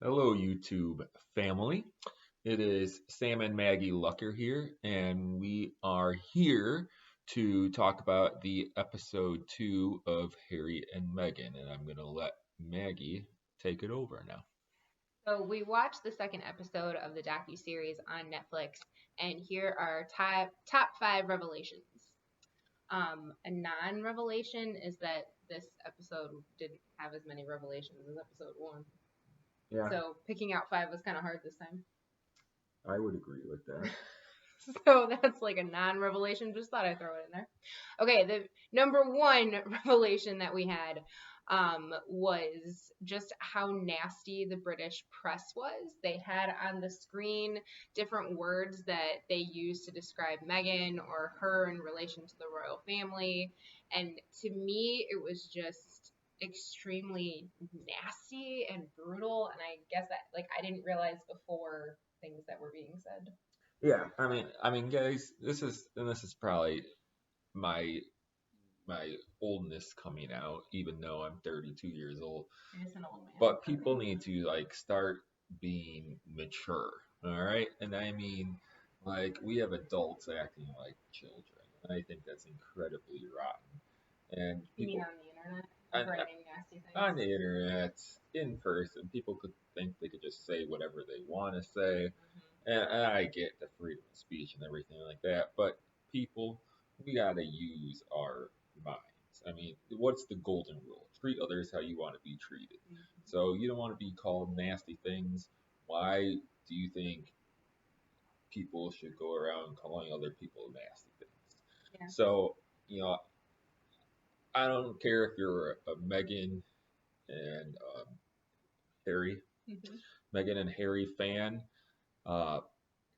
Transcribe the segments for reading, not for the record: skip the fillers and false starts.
Hello, YouTube family. It is Sam and Maggie Lucker here, and we are here to talk about the episode 2 of Harry and Meghan. And I'm going to let Maggie take it over now. So we watched the second episode of the docu-series on Netflix, and here are top five revelations. A non-revelation is that this episode didn't have as many revelations as episode one. Yeah, So picking out five was kind of hard this time. I would agree with that. So that's like a non-revelation. Just thought I'd throw it in there. Okay, the number one revelation that we had was just how nasty the British press was. They had on the screen different words that they used to describe Meghan or her in relation to the royal family. And to me, it was just extremely nasty and brutal. And I guess that, like, I didn't realize before things that were being said. Yeah, I mean, guys, this is probably my my oldness coming out, even though I'm 32 years old. It's an old man. But people need to like start being mature, all right? And I mean, like we have adults acting like children, and I think that's incredibly rotten. And You mean people on the internet? on, Writing nasty on things? the internet, in person, people could think they could just say whatever they want to say, and I get the freedom of speech and everything like that, but people, we gotta use our minds. I mean, what's the golden rule? Treat others how you want to be treated. So you don't want to be called nasty things. Why do you think people should go around calling other people nasty things? Yeah. So, you know, I don't care if you're a Meghan and Harry, Mm-hmm. Meghan and Harry fan. Uh,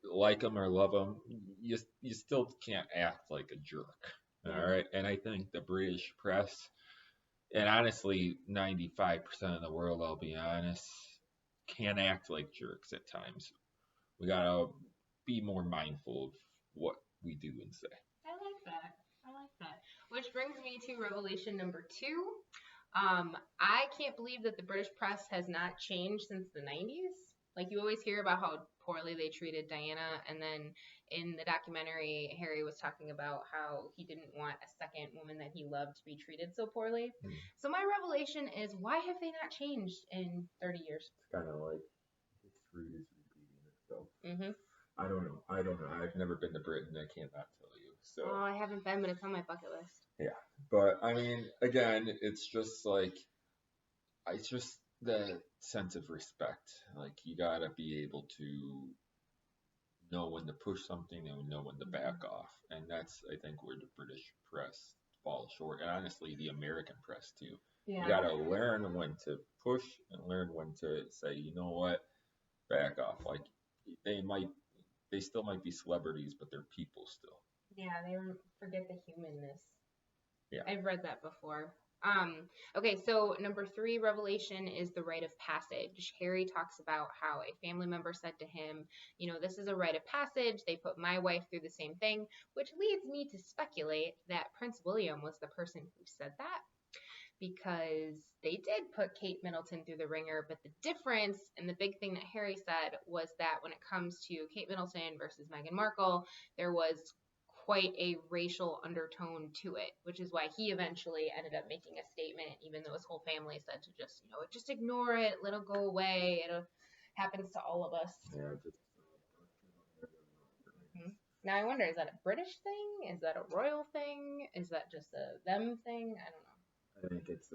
like them or love them, you still can't act like a jerk. All Yeah. right, and I think the British press, and honestly, 95% of the world, I'll be honest, can act like jerks at times. We gotta be more mindful of what we do and say. I like that. I like that. Which brings me to revelation number two. I can't believe that the British press has not changed since the 90s. Like, you always hear about how poorly they treated Diana, and then in the documentary, Harry was talking about how he didn't want a second woman that he loved to be treated so poorly. So my revelation is, why have they not changed in 30 years? It's kind of like history is repeating itself. Mm-hmm. I don't know. I've never been to Britain. I can't not tell you. So. Oh, I haven't been, but it's on my bucket list. Yeah, but I mean, again, it's just like it's just the sense of respect. Like you gotta be able to know when to push something and know when to back off, and that's I think where the British press falls short, and honestly, the American press too. Yeah. You gotta learn when to push and learn when to say, you know what, back off. Like they might, they still might be celebrities, but they're people still. Yeah, they forget the humanness. Yeah. I've read that before. Okay, so number three revelation is the rite of passage. Harry talks about how a family member said to him, you know, this is a rite of passage. They put my wife through the same thing, which leads me to speculate that Prince William was the person who said that, because they did put Kate Middleton through the ringer. But the difference and the big thing that Harry said was that when it comes to Kate Middleton versus Meghan Markle, there was quite a racial undertone to it, which is why he eventually ended up making a statement, even though his whole family said to just ignore it, let it go away. It happens to all of us. Yeah, Mm-hmm. Now I wonder, is that a British thing? Is that a royal thing? Is that just a them thing? I don't know. I think it's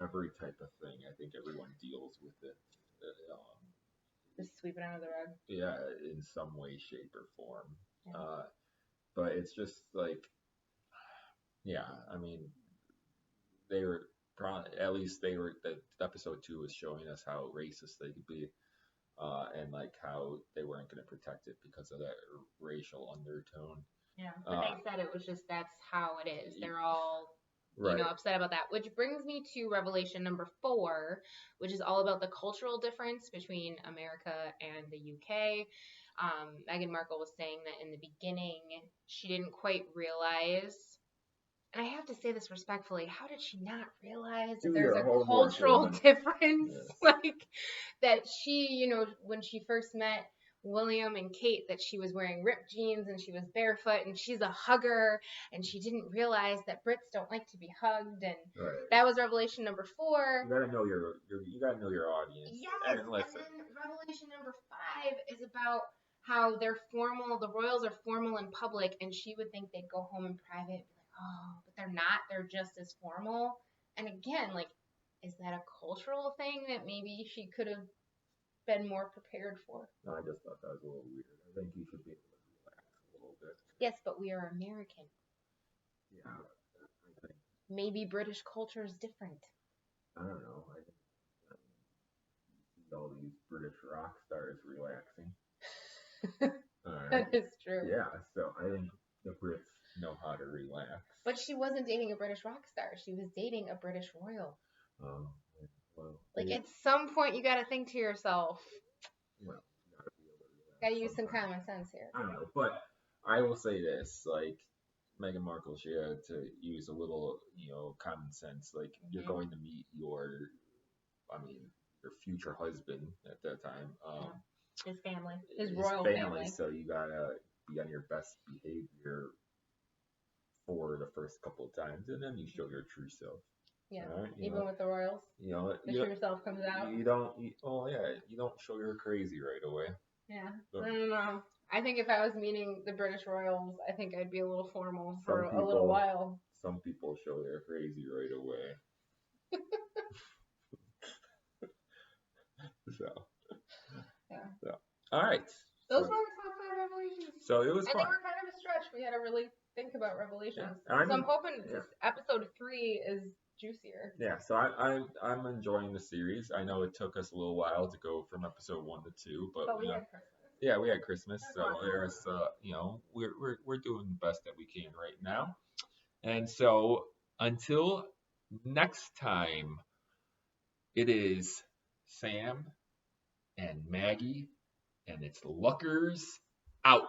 every type of thing. I think everyone deals with it. Just sweep it under the rug. Yeah, in some way, shape, or form. Yeah. But it's just like, yeah, I mean, they were probably, at least they were, the episode 2 was showing us how racist they could be, and like how they weren't going to protect it because of that racial undertone. Yeah, but they said it was just, that's how it is. They're all right. Upset about that. Which brings me to revelation number 4, which is all about the cultural difference between America and the UK. Meghan Markle was saying that in the beginning, she didn't quite realize and I have to say this respectfully, how did she not realize that Do there's your a homework, cultural woman. difference? Yes. Like that she, when she first met William and Kate, that she was wearing ripped jeans and she was barefoot and she's a hugger and she didn't realize that Brits don't like to be hugged, and Right. that was revelation number 4. You gotta know you gotta know your audience. Yes, And listen. and then revelation number 5 is about how they're formal. The royals are formal in public, and she would think they'd go home in private, be like, oh, but they're not. They're just as formal. And again, like, is that a cultural thing that maybe she could have been more prepared for? No, I just thought that was a little weird. I think you should be able to relax a little bit. Yes, but we are American. Yeah, I think. Maybe British culture is different. I don't know. I think you see all these British rock stars relaxing. All right. That is true. Yeah, so I think the Brits know how to relax. But she wasn't dating a British rock star. She was dating a British royal. Um, well, Like, at some point, you got to think to yourself, well, you gotta be able to relax. got to use some sometimes. common sense here. I don't know, but I will say this: like Meghan Markle, she had to use a little, common sense. Like you're going to meet your future husband at that time. His family, his royal family. So you gotta be on your best behavior for the first couple of times, and then you show your true self. Yeah, right? even with the royals, the true self comes out. You don't show you're crazy right away. Yeah, I don't know. I think if I was meeting the British royals, I think I'd be a little formal for a little while. Some people show they're crazy right away. So, all right. Those were our top 5 revelations. So it was fun. And they were kind of a stretch. We had to really think about revelations. Yeah. So I'm hoping episode 3 is juicier. Yeah. So I'm enjoying the series. I know it took us a little while to go from episode 1 to 2, but we had Christmas. Yeah, we had Christmas. So there's we're doing the best that we can right now. And so until next time, it is Sam and Maggie, and it's Luckers out.